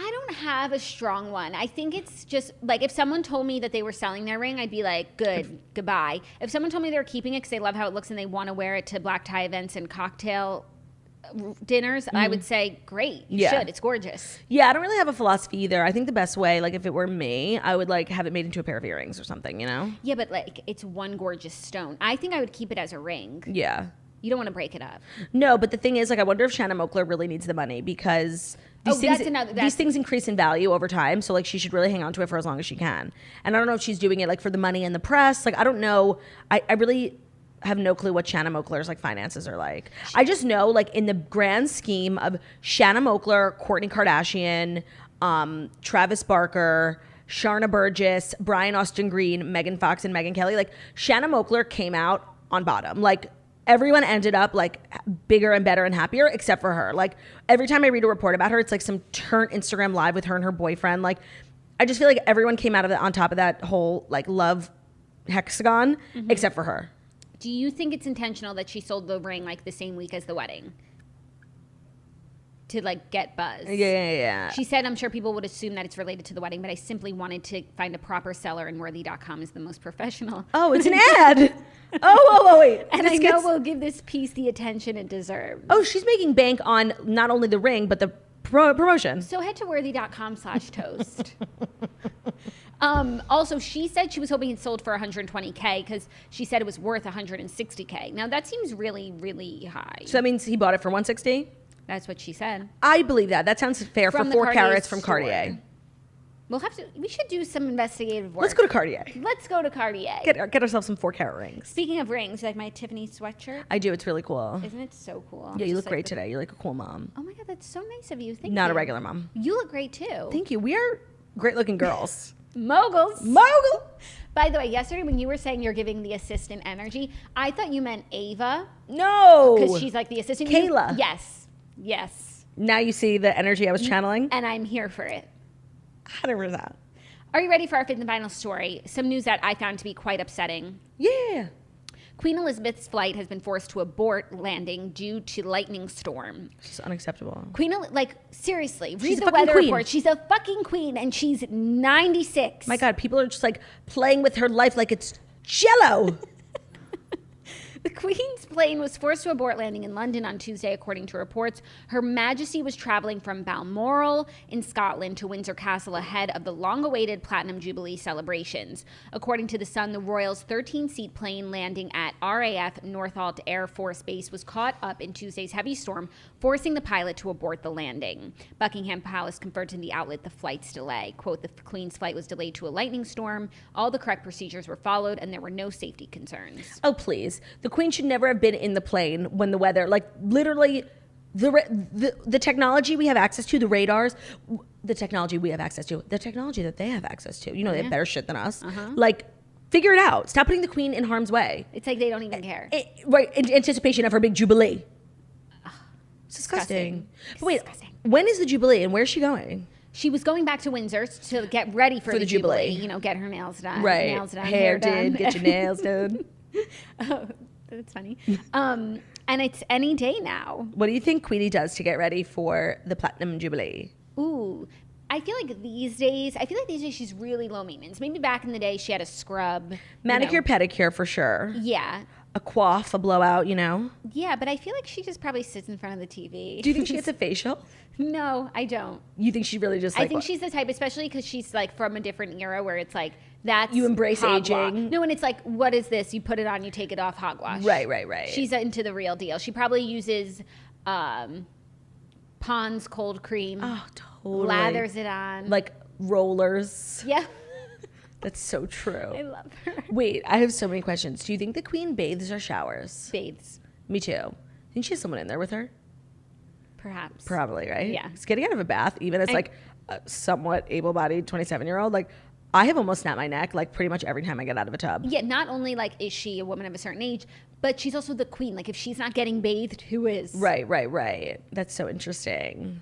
I don't have a strong one. I think it's just like if someone told me that they were selling their ring, I'd be like, good, goodbye. If someone told me they were keeping it because they love how it looks and they want to wear it to black tie events and cocktail dinners, I would say, great, you should. It's gorgeous. Yeah, I don't really have a philosophy either. I think the best way, like if it were me, I would like have it made into a pair of earrings or something, you know? Yeah, but like it's one gorgeous stone. I think I would keep it as a ring. Yeah. You don't want to break it up. No, but the thing is, like, I wonder if Shanna Moakler really needs the money because these things increase in value over time. So, like, she should really hang on to it for as long as she can. And I don't know if she's doing it, like, for the money and the press. Like, I don't know. I really have no clue what Shanna Moakler's, like, finances are like. I just know, like, in the grand scheme of Shanna Moakler, Kourtney Kardashian, Travis Barker, Sharna Burgess, Brian Austin Green, Megan Fox, and Megyn Kelly, like, Shanna Moakler came out on bottom. Like, everyone ended up like bigger and better and happier except for her. Like every time I read a report about her, it's like some turnt Instagram live with her and her boyfriend. Like I just feel like everyone came out of it on top of that whole like love hexagon except for her. Do you think it's intentional that she sold the ring like the same week as the wedding? To like get buzz. Yeah. She said, I'm sure people would assume that it's related to the wedding, but I simply wanted to find a proper seller and worthy.com is the most professional. Oh, it's an ad. Oh, wait. And I know we'll give this piece the attention it deserves. Oh, she's making bank on not only the ring, but the promotion. So head to worthy.com/toast. Also, she said she was hoping it sold for $120K because she said it was worth $160K. Now that seems really, really high. So that means he bought it for $160? That's what she said. I believe that. That sounds fair for 4 carats from Cartier. We should do some investigative work. Let's go to Cartier. Let's go to Cartier. Get ourselves some 4 carat rings. Speaking of rings, like my Tiffany sweatshirt. I do. It's really cool. Isn't it so cool? Yeah, you look great today. You're like a cool mom. Oh my God, that's so nice of you. Thank you. Not a regular mom. You look great too. Thank you. We are great looking girls. Moguls. Mogul. By the way, yesterday when you were saying you're giving the assistant energy, I thought you meant Ava. No. Because she's like the assistant. Kayla. Yes. Now you see the energy I was channeling? And I'm here for it. 100%. Are you ready for our fifth and final story? Some news that I found to be quite upsetting. Yeah. Queen Elizabeth's flight has been forced to abort landing due to lightning storm. It's unacceptable. Seriously, read She's the a weather queen. report. She's a fucking queen and she's 96. My God, people are just like playing with her life like it's Jell-O. The Queen's plane was forced to abort landing in London on Tuesday, according to reports. Her Majesty was traveling from Balmoral in Scotland to Windsor Castle ahead of the long-awaited Platinum Jubilee celebrations. According to The Sun, the Royals' 13-seat plane landing at RAF Northolt Air Force Base was caught up in Tuesday's heavy storm, forcing the pilot to abort the landing. Buckingham Palace confirmed to the outlet the flight's delay. Quote, the Queen's flight was delayed to a lightning storm. All the correct procedures were followed, and there were no safety concerns. Oh, please. The Queen should never have been in the plane when the weather, like literally the technology we have access to, the radars, the technology we have access to, the technology that they have access to, you know, they have better shit than us. Like, figure it out. Stop putting the Queen in harm's way. It's like they don't even care. Right, in anticipation of her big Jubilee. It's disgusting. But wait, when is the Jubilee and where's she going? She was going back to Windsor to get ready for the Jubilee. You know, get her nails done. Right. Nails done. Hair did. Get your nails done. Oh, that's funny. And it's any day now. What do you think Queenie does to get ready for the Platinum Jubilee? Ooh, I feel like these days she's really low maintenance. Maybe back in the day she had a scrub. Manicure, pedicure for sure. Yeah. A coif, a blowout, you know? Yeah, but I feel like she just probably sits in front of the TV. Do you think she gets a facial? No, I don't. You think she really just like... I think she's the type, especially because she's like from a different era where it's like, that's... You embrace aging. No, and it's like, what is this? You put it on, you take it off, hogwash. Right. She's into the real deal. She probably uses Pond's cold cream. Oh, totally. Lathers it on. Like rollers. Yeah. That's so true. I love her. Wait, I have so many questions. Do you think the Queen bathes or showers? Bathes. Me too. Think she has someone in there with her? Perhaps. Probably, right? Yeah. It's getting out of a bath, even as like a somewhat able-bodied 27-year-old. Like, I have almost snapped my neck like pretty much every time I get out of a tub. Yeah, not only like is she a woman of a certain age, but she's also the queen. Like if she's not getting bathed, who is? Right. That's so interesting.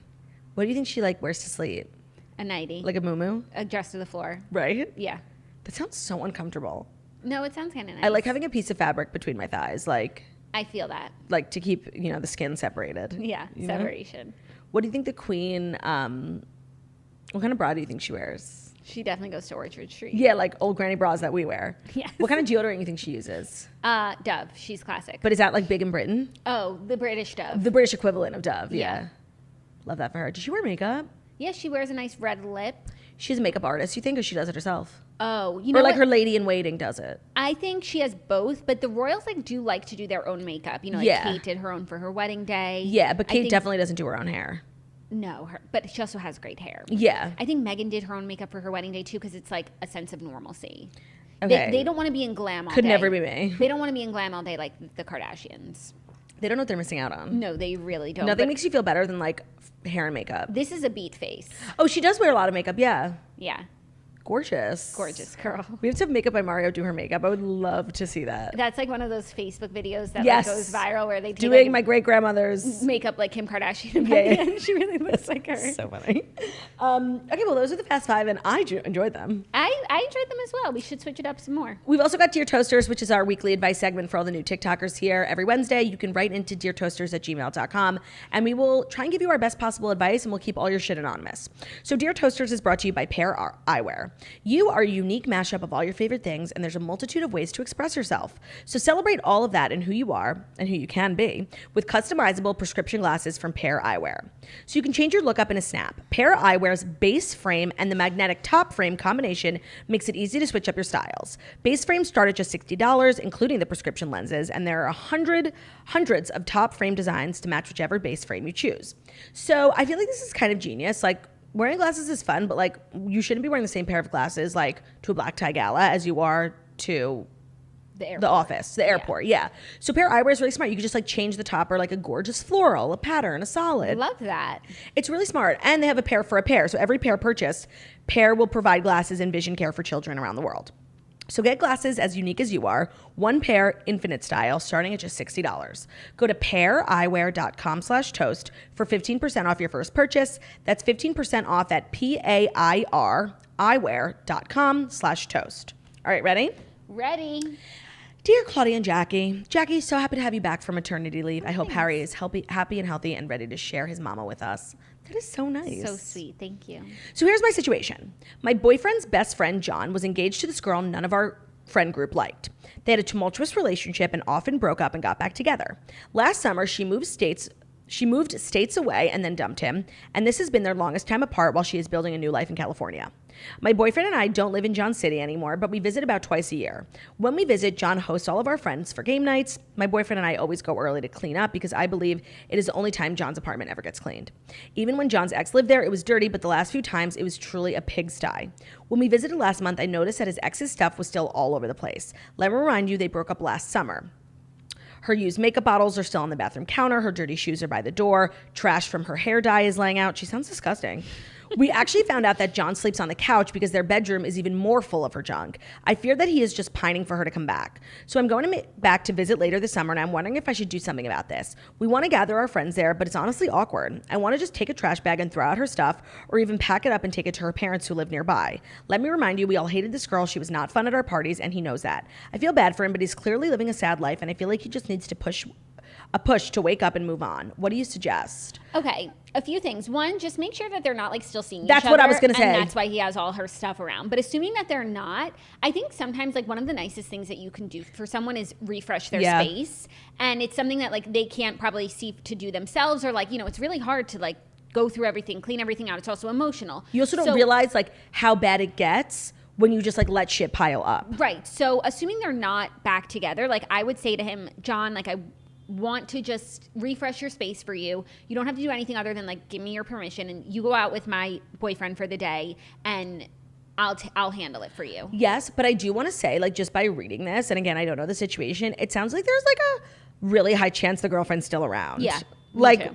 What do you think she like wears to sleep? A nightie. Like a muumuu? A dress to the floor. Right? Yeah. That sounds so uncomfortable. No, it sounds kind of nice. I like having a piece of fabric between my thighs, like I feel that. Like to keep, you know, the skin separated. Yeah, separation. Know? What do you think the queen, what kind of bra do you think she wears? She definitely goes to Orchard Street. Yeah, like old granny bras that we wear. Yes. What kind of deodorant do you think she uses? Dove. She's classic. But is that like big in Britain? Oh, the British Dove. The British equivalent of Dove, Yeah. Love that for her. Does she wear makeup? Yeah, she wears a nice red lip. She's a makeup artist, you think, or she does it herself? Oh, you know, or like what? her lady in waiting does it. I think she has both, but the royals do like to do their own makeup. You know, like Kate did her own for her wedding day. Yeah, but Kate definitely doesn't do her own hair. No, but she also has great hair. Yeah. I think Meghan did her own makeup for her wedding day too, because it's like a sense of normalcy. Okay. They don't want to be in glam all day. Could never be me. They don't want to be in glam all day like the Kardashians. They don't know what they're missing out on. No, they really don't. Nothing makes you feel better than like hair and makeup. This is a beat face. Oh, she does wear a lot of makeup, yeah. Yeah. Gorgeous. Gorgeous girl. We have to have Makeup by Mario do her makeup. I would love to see that. That's like one of those Facebook videos that yes. like goes viral where they take doing my great grandmother's makeup like Kim Kardashian. Yeah. She really looks like her. So funny. Okay, well, those are the Fast Five, and I enjoyed them. I enjoyed them as well. We should switch it up some more. We've also got Dear Toasters, which is our weekly advice segment for all the new TikTokers here. Every Wednesday, you can write into deartoasters@gmail.com, and we will try and give you our best possible advice, and we'll keep all your shit anonymous. So Dear Toasters is brought to you by Pair Eyewear. You are a unique mashup of all your favorite things, and there's a multitude of ways to express yourself. So celebrate all of that and who you are and who you can be with customizable prescription glasses from Pair Eyewear. So you can change your look up in a snap. Pair Eyewear's base frame and the magnetic top frame combination makes it easy to switch up your styles. Base frames start at just $60, including the prescription lenses, and there are hundreds of top frame designs to match whichever base frame you choose. So I feel like this is kind of genius. Like, wearing glasses is fun, but like you shouldn't be wearing the same pair of glasses like to a black tie gala as you are to the office, the airport. Yeah. So Pair Eyewear is really smart. You can just like change the top or like a gorgeous floral, a pattern, a solid. Love that. It's really smart. And they have a pair for a pair. So every pair purchased, Pair will provide glasses and vision care for children around the world. So get glasses as unique as you are, one pair, infinite style, starting at just $60. Go to paireyewear.com/toast for 15% off your first purchase. That's 15% off at paireyewear.com/toast. All right, ready? Ready. Dear Claudia and Jackie, so happy to have you back from maternity leave. I hope Harry is happy and healthy and ready to share his mama with us. That is so nice. So sweet. Thank you. So here's my situation. My boyfriend's best friend, John, was engaged to this girl none of our friend group liked. They had a tumultuous relationship and often broke up and got back together. Last summer, she moved states away and then dumped him, and this has been their longest time apart while she is building a new life in California. My boyfriend and I don't live in John City anymore, but we visit about twice a year. When we visit, John hosts all of our friends for game nights. My boyfriend and I always go early to clean up because I believe it is the only time John's apartment ever gets cleaned. Even when John's ex lived there, it was dirty, but the last few times it was truly a pigsty. When we visited last month, I noticed that his ex's stuff was still all over the place. Let me remind you, they broke up last summer. Her used makeup bottles are still on the bathroom counter. Her dirty shoes are by the door. Trash from her hair dye is laying out. She sounds disgusting. We actually found out that John sleeps on the couch because their bedroom is even more full of her junk. I fear that he is just pining for her to come back. So I'm going back to visit later this summer, and I'm wondering if I should do something about this. We want to gather our friends there, but it's honestly awkward. I want to just take a trash bag and throw out her stuff, or even pack it up and take it to her parents who live nearby. Let me remind you, we all hated this girl. She was not fun at our parties, and he knows that. I feel bad for him, but he's clearly living a sad life, and I feel like he just needs to push to wake up and move on. What do you suggest? Okay, a few things. One, just make sure that they're not like still seeing each other. That's what I was going to say. And that's why he has all her stuff around. But assuming that they're not, I think sometimes like one of the nicest things that you can do for someone is refresh their space. And it's something that like they can't probably see to do themselves, or like, you know, it's really hard to like go through everything, clean everything out. It's also emotional. You also don't realize like how bad it gets when you just like let shit pile up. Right. So assuming they're not back together, like I would say to him, John, like I want to just refresh your space for you. You don't have to do anything other than like give me your permission, and you go out with my boyfriend for the day, and I'll handle it for you. Yes, but I do want to say, like, just by reading this, and again, I don't know the situation, it sounds like there's like a really high chance the girlfriend's still around. Yeah, like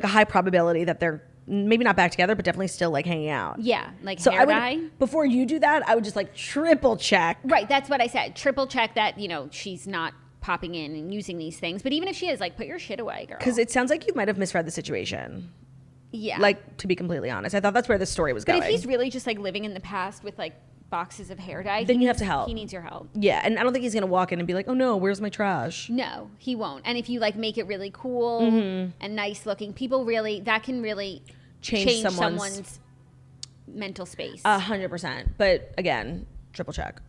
a high probability that they're maybe not back together, but definitely still like hanging out. Yeah, like so hair dye. Before you do that, I would just like triple check. Right, that's what I said. Triple check that, you know, she's not popping in and using these things. But even if she is, like, put your shit away, girl. Because it sounds like you might have misread the situation. Yeah. Like, to be completely honest. I thought that's where the story was going. But if he's really just, like, living in the past with, like, boxes of hair dye, then you have to help. He needs your help. Yeah, and I don't think he's going to walk in and be like, oh no, where's my trash? No, he won't. And if you like make it really cool and nice looking, people really, that can really change someone's mental space. 100%. But again, triple check.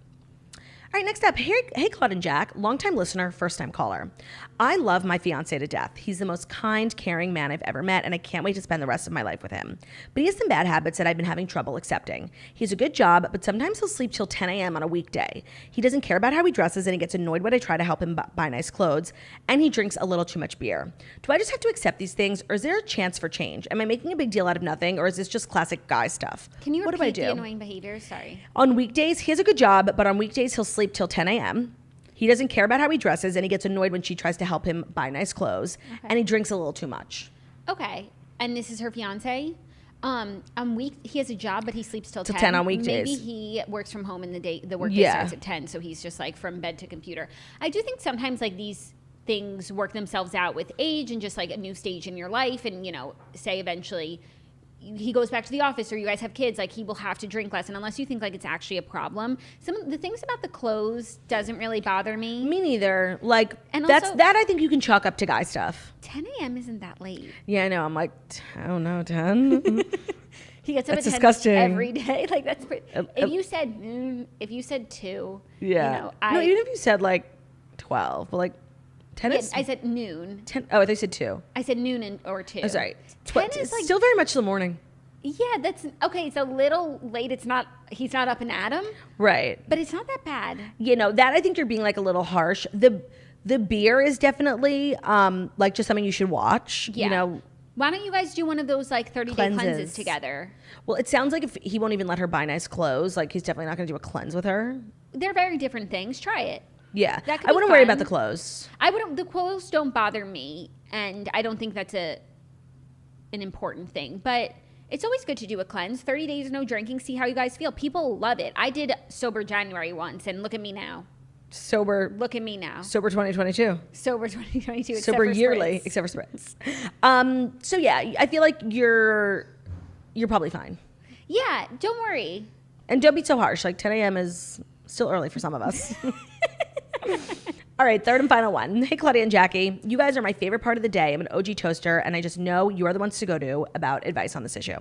All right, next up, hey Claude and Jack, longtime listener, first-time caller. I love my fiancé to death. He's the most kind, caring man I've ever met, and I can't wait to spend the rest of my life with him. But he has some bad habits that I've been having trouble accepting. He has a good job, but sometimes he'll sleep till 10 a.m. on a weekday. He doesn't care about how he dresses, and he gets annoyed when I try to help him buy nice clothes, and he drinks a little too much beer. Do I just have to accept these things, or is there a chance for change? Am I making a big deal out of nothing, or is this just classic guy stuff? Can you repeat the do? annoying behaviors? Sorry. On weekdays, he has a good job, but on weekdays, he'll sleep till 10 a.m. He doesn't care about how he dresses, and he gets annoyed when she tries to help him buy nice clothes, and he drinks a little too much. Okay. And this is her fiance? He has a job, but he sleeps till 10. 10 on weekdays. Maybe he works from home in the day. The work day starts at 10, so he's just like from bed to computer. I do think sometimes like these things work themselves out with age and just like a new stage in your life, and say eventually he goes back to the office or you guys have kids, like he will have to drink less. And unless you think like it's actually a problem, some of the things about the clothes doesn't really bother me. Me neither. Like, and that I think you can chalk up to guy stuff. 10 a.m. isn't that late. Yeah, I know. I'm like, I don't know, 10. He gets up at 10 disgusting. Every day. Like that's pretty. If you said noon, if you said 2, yeah. No, even if you said like 12, but like 10 is. I said noon. 10. Oh, I thought you said 2. I said noon or 2. Oh, sorry. 10 is like, still very much the morning. Yeah, that's okay. It's a little late. He's not up and at him. Right. But it's not that bad. That I think you're being like a little harsh. The beer is definitely like just something you should watch. Yeah. Why don't you guys do one of those like 30-day cleanses together? Well, it sounds like if he won't even let her buy nice clothes, like he's definitely not going to do a cleanse with her. They're very different things. Try it. Yeah. I wouldn't worry about the clothes. The clothes don't bother me, and I don't think that's an important thing. But it's always good to do a cleanse. 30 days no drinking, see how you guys feel. People love it. I did sober January once, and look at me now. Sober. Look at me now. Sober 2022. Sober 2022. Sober yearly, except for spritz. So yeah, I feel like you're probably fine. Yeah, don't worry. And don't be so harsh. Like 10 a.m. is still early for some of us. All right, third and final one. Hey, Claudia and Jackie. You guys are my favorite part of the day. I'm an OG toaster, and I just know you are the ones to go to about advice on this issue.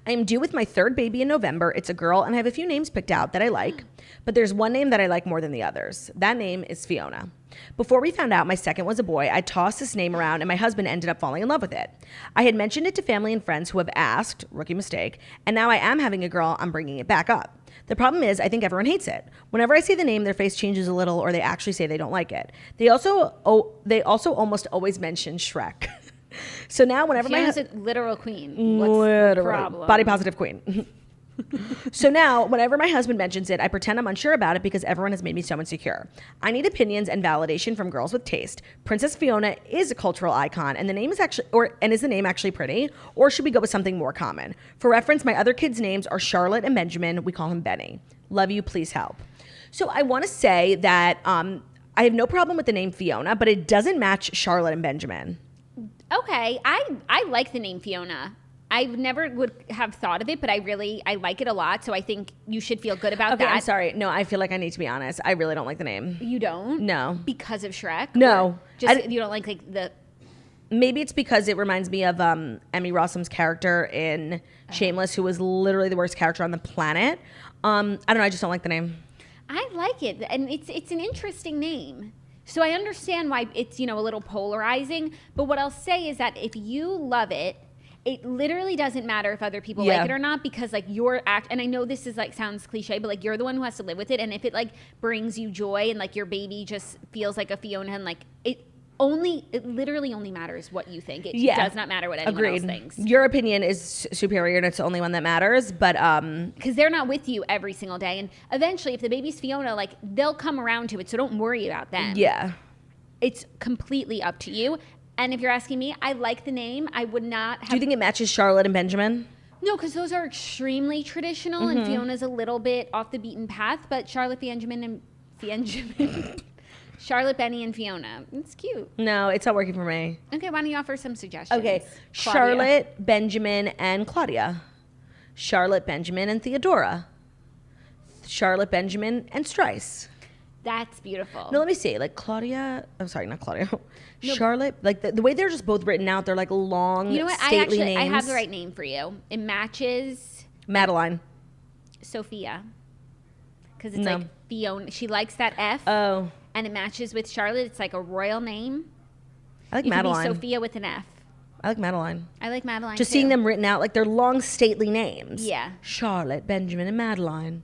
I am due with my third baby in November. It's a girl, and I have a few names picked out that I like, but there's one name that I like more than the others. That name is Fiona. Before we found out my second was a boy, I tossed this name around, and my husband ended up falling in love with it. I had mentioned it to family and friends who have asked, rookie mistake, and now I am having a girl, I'm bringing it back up. The problem is, I think everyone hates it. Whenever I say the name, their face changes a little, or they actually say they don't like it. They also almost always mention Shrek. So now, whenever Fiona's a literal queen. What's the problem? Body positive queen. So now, whenever my husband mentions it, I pretend I'm unsure about it because everyone has made me so insecure. I need opinions and validation from girls with taste. Princess Fiona is a cultural icon, and the name is is the name actually pretty, or should we go with something more common? For reference, my other kids' names are Charlotte and Benjamin. We call him Benny. Love you, please help. So I want to say that I have no problem with the name Fiona, but it doesn't match Charlotte and Benjamin. Okay, I like the name Fiona. I never would have thought of it, but I like it a lot. So I think you should feel good about that. I'm sorry. No, I feel like I need to be honest. I really don't like the name. You don't? No. Because of Shrek? No. Just you don't like the... Maybe it's because it reminds me of Emmy Rossum's character in Shameless, who was literally the worst character on the planet. I don't know. I just don't like the name. I like it. And it's an interesting name. So I understand why it's, a little polarizing. But what I'll say is that if you love it, it literally doesn't matter if other people like it or not, because like and I know this is like sounds cliche, but like you're the one who has to live with it. And if it like brings you joy and like your baby just feels like a Fiona, and like it literally only matters what you think. It does not matter what anyone else thinks. Your opinion is superior and it's the only one that matters, but because they're not with you every single day, and eventually if the baby's Fiona, like they'll come around to it, so don't worry about them. Yeah, it's completely up to you. And if you're asking me, I like the name. I would not have... Do you think it matches Charlotte and Benjamin? No, because those are extremely traditional, and Fiona's a little bit off the beaten path, but Charlotte, Charlotte, Benny, and Fiona. It's cute. No, it's not working for me. Okay, why don't you offer some suggestions? Okay, Claudia. Charlotte, Benjamin, and Claudia. Charlotte, Benjamin, and Theodora. Charlotte, Benjamin, and Strice. That's beautiful. No, let me see. Like Claudia. I'm sorry, not Claudia. No. Charlotte. Like the way they're just both written out, they're like long, you know what? stately names. I have the right name for you. It matches Madeline. Sophia. Because it's like Fiona. She likes that F. Oh. And it matches with Charlotte. It's like a royal name. I like Madeline. Could be Sophia with an F. I like Madeline. I like Madeline Just too. seeing them written out, like they're long, stately names. Yeah. Charlotte, Benjamin, and Madeline.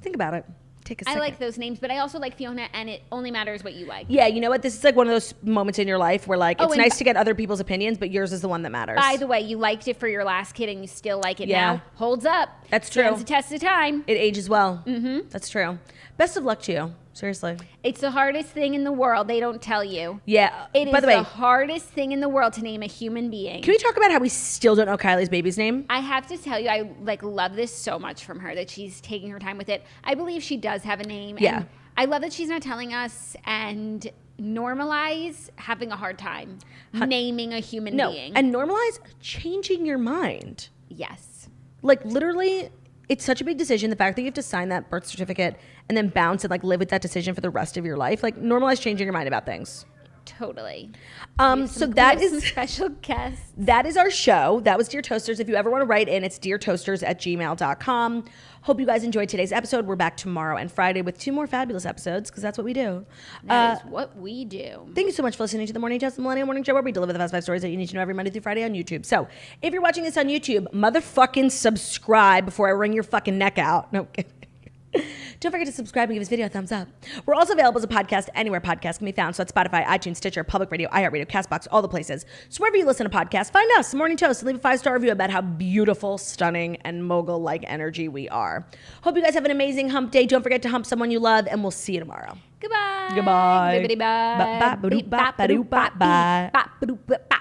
Think about it. Take a second. I like those names, but I also like Fiona, and it only matters what you like. Yeah, you know what? This is like one of those moments in your life where like it's nice to get other people's opinions, but yours is the one that matters. By the way, you liked it for your last kid, and you still like it now. Holds up. That's true. Stands the test of time. It ages well. Mm-hmm. That's true. Best of luck to you. Seriously. It's the hardest thing in the world. They don't tell you. Yeah. It is the hardest thing in the world to name a human being. Can we talk about how we still don't know Kylie's baby's name? I have to tell you, I like love this so much from her that she's taking her time with it. I believe she does have a name. Yeah. And I love that she's not telling us and normalize having a hard time naming a human being. And normalize changing your mind. Yes. Like literally, it's such a big decision. The fact that you have to sign that birth certificate and then bounce and like live with that decision for the rest of your life. Like normalize changing your mind about things. Totally. So that is some special guests. That is our show. That was Dear Toasters. If you ever want to write in, it's deartoasters@gmail.com. Hope you guys enjoyed today's episode. We're back tomorrow and Friday with 2 more fabulous episodes because that's what we do. That is what we do. Thank you so much for listening to the Morning Toast, the Millennial Morning Show, where we deliver the fast 5 stories that you need to know every Monday through Friday on YouTube. So if you're watching this on YouTube, motherfucking subscribe before I wring your fucking neck out. No, don't forget to subscribe and give this video a thumbs up. We're also available as a podcast anywhere podcasts can be found. So at Spotify, iTunes, Stitcher, Public Radio, iHeartRadio, CastBox, all the places. So wherever you listen to podcasts, find us, Morning Toast, and leave a 5-star review about how beautiful, stunning, and mogul-like energy we are. Hope you guys have an amazing hump day. Don't forget to hump someone you love, and we'll see you tomorrow. Goodbye. Goodbye. Bye.